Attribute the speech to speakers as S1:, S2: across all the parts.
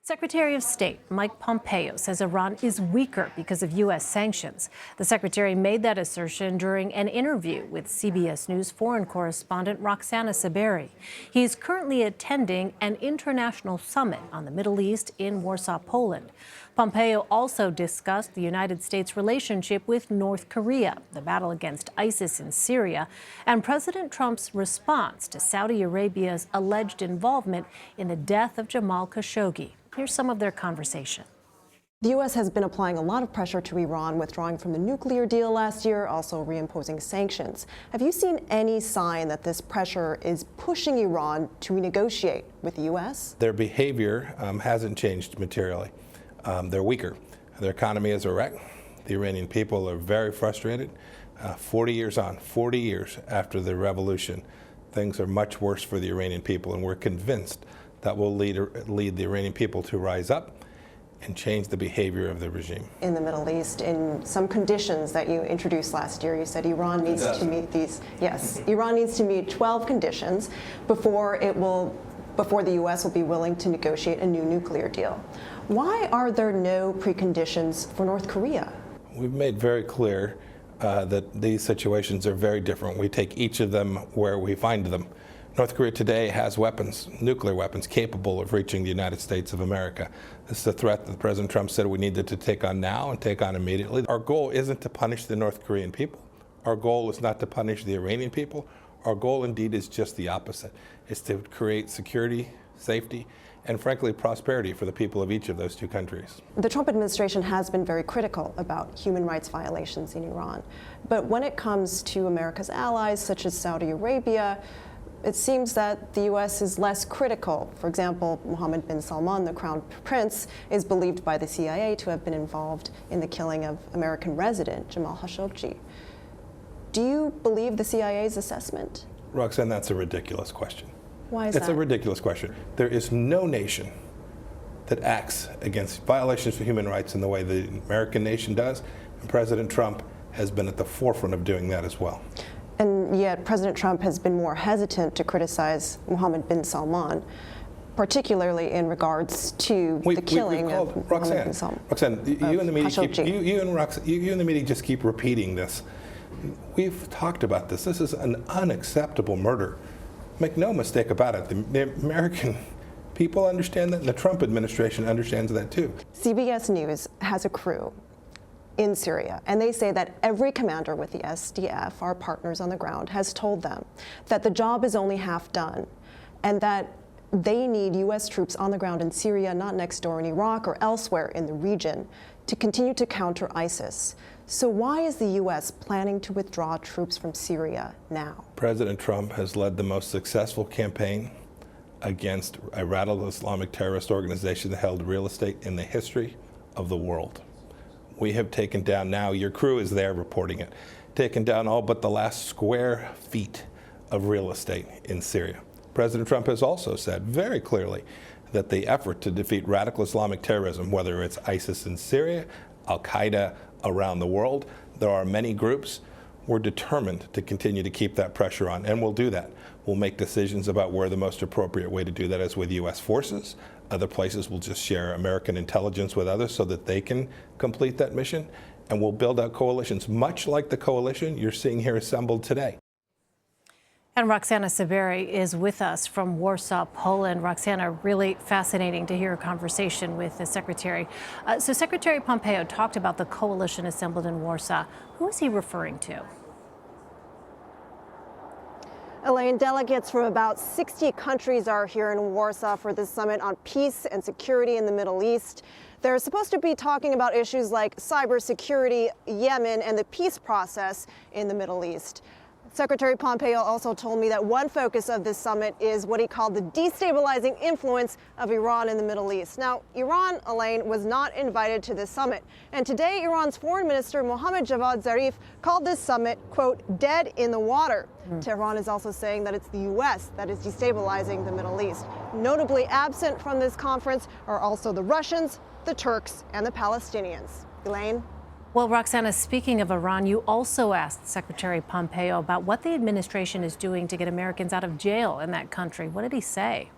S1: Secretary of State Mike Pompeo says Iran is weaker because of U.S. sanctions. The secretary made that assertion during an interview with CBS News foreign correspondent Roxana Saberi. He's currently attending an international summit on the Middle East in Warsaw, Poland. Pompeo also discussed the United States' relationship with North Korea, the battle against ISIS in Syria, and President Trump's response to Saudi Arabia's alleged involvement in the death of Jamal Khashoggi. Here's some of their conversation.
S2: The U.S. has been applying a lot of pressure to Iran, withdrawing from the nuclear deal last year, also reimposing sanctions. Have you seen any sign that this pressure is pushing Iran to renegotiate with the U.S.?
S3: Their behavior hasn't changed materially. They're weaker. Their economy is a wreck. The Iranian people are very frustrated. 40 years after the revolution, things are much worse for the Iranian people, and we're convinced that will lead the Iranian people to rise up and change the behavior of the regime.
S2: In the Middle East, in some conditions that you introduced last year, you said Iran needs to meet these. Yes, Iran needs to meet 12 conditions before the U.S. will be willing to negotiate a new nuclear deal. Why are there no preconditions for North Korea?
S3: We've made very clear that these situations are very different. We take each of them where we find them. North Korea today has weapons, nuclear weapons, capable of reaching the United States of America. This is a threat that President Trump said we needed to take on now and take on immediately. Our goal isn't to punish the North Korean people. Our goal is not to punish the Iranian people. Our goal, indeed, is just the opposite. It's to create security, safety, and frankly, prosperity for the people of each of those two countries.
S2: The Trump administration has been very critical about human rights violations in Iran. But when it comes to America's allies, such as Saudi Arabia, it seems that the U.S. is less critical. For example, Mohammed bin Salman, the crown prince, is believed by the CIA to have been involved in the killing of American resident Jamal Khashoggi. Do you believe the CIA's assessment?
S3: Roxanne, that's a ridiculous question.
S2: Why is that?
S3: It's a ridiculous question. There is no nation that acts against violations of human rights in the way the American nation does, and President Trump has been at the forefront of doing that as well.
S2: And yet President Trump has been more hesitant to criticize Mohammed bin Salman, particularly in regards to the killing of Mohammed bin Salman.
S3: Roxanne, you and the media just keep repeating this. We've talked about this. This is an unacceptable murder. Make no mistake about it. The American people understand that, and the Trump administration understands that too.
S2: CBS News has a crew in Syria, and they say that every commander with the SDF, our partners on the ground, has told them that the job is only half done and that they need U.S. troops on the ground in Syria, not next door in Iraq or elsewhere in the region, to continue to counter ISIS. So why is the U.S. planning to withdraw troops from Syria now?
S3: President Trump has led the most successful campaign against a radical Islamic terrorist organization that held real estate in the history of the world. We have taken down now, your crew is there reporting it, taken down all but the last square feet of real estate in Syria. President Trump has also said very clearly that the effort to defeat radical Islamic terrorism, whether it's ISIS in Syria, Al-Qaeda around the world, there are many groups, we're determined to continue to keep that pressure on, and we'll do that. We'll make decisions about where the most appropriate way to do that is with U.S. forces. Other places will just share American intelligence with others so that they can complete that mission. And we'll build out coalitions, much like the coalition you're seeing here assembled today.
S1: And Roxana Saberi is with us from Warsaw, Poland. Roxana, really fascinating to hear a conversation with the Secretary. So Secretary Pompeo talked about the coalition assembled in Warsaw. Who is he referring to?
S2: Elaine, delegates from about 60 countries are here in Warsaw for this summit on peace and security in the Middle East. They're supposed to be talking about issues like cybersecurity, Yemen, and the peace process in the Middle East. Secretary Pompeo also told me that one focus of this summit is what he called the destabilizing influence of Iran in the Middle East. Now, Iran, Elaine, was not invited to this summit. And today, Iran's foreign minister, Mohammad Javad Zarif, called this summit, quote, dead in the water. Tehran is also saying that it's the U.S. that is destabilizing the Middle East. Notably absent from this conference are also the Russians, the Turks, and the Palestinians. Elaine?
S1: Well, Roxana, speaking of Iran, you also asked Secretary Pompeo about what the administration is doing to get Americans out of jail in that country. What did he say?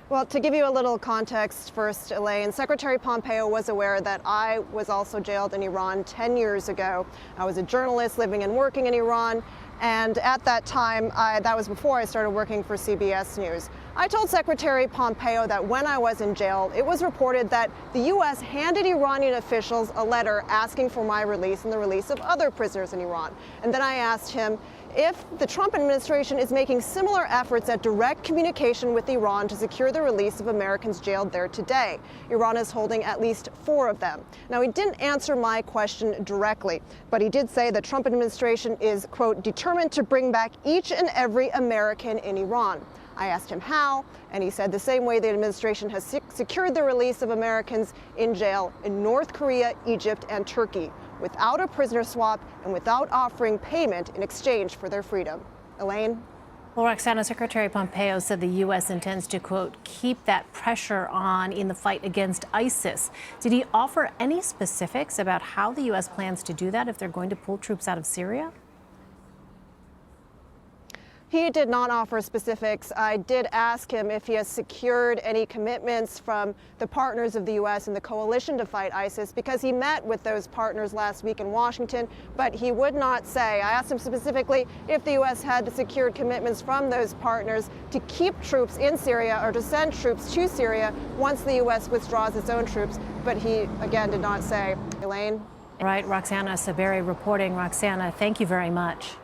S2: Well, to give you a little context first, Elaine, Secretary Pompeo was aware that I was also jailed in Iran 10 years ago. I was a journalist living and working in Iran, and at that time, that was before I started working for CBS News. I told Secretary Pompeo that when I was in jail, it was reported that the U.S. handed Iranian officials a letter asking for my release and the release of other prisoners in Iran. And then I asked him if the Trump administration is making similar efforts at direct communication with Iran to secure the release of Americans jailed there today. Iran is holding at least 4 of them. Now, he didn't answer my question directly, but he did say the Trump administration is, quote, determined to bring back each and every American in Iran. I asked him how, and he said the same way the administration has secured the release of Americans in jail in North Korea, Egypt, and Turkey, without a prisoner swap and without offering payment in exchange for their freedom. Elaine?
S1: Well, Roxana, Secretary Pompeo said the U.S. intends to, quote, keep that pressure on in the fight against ISIS. Did he offer any specifics about how the U.S. plans to do that if they're going to pull troops out of Syria?
S2: He did not offer specifics. I did ask him if he has secured any commitments from the partners of the U.S. in the coalition to fight ISIS, because he met with those partners last week in Washington, but he would not say. I asked him specifically if the U.S. had secured commitments from those partners to keep troops in Syria or to send troops to Syria once the U.S. withdraws its own troops, but he, again, did not say. Elaine?
S1: Right, Roxana Saberi reporting. Roxana, thank you very much.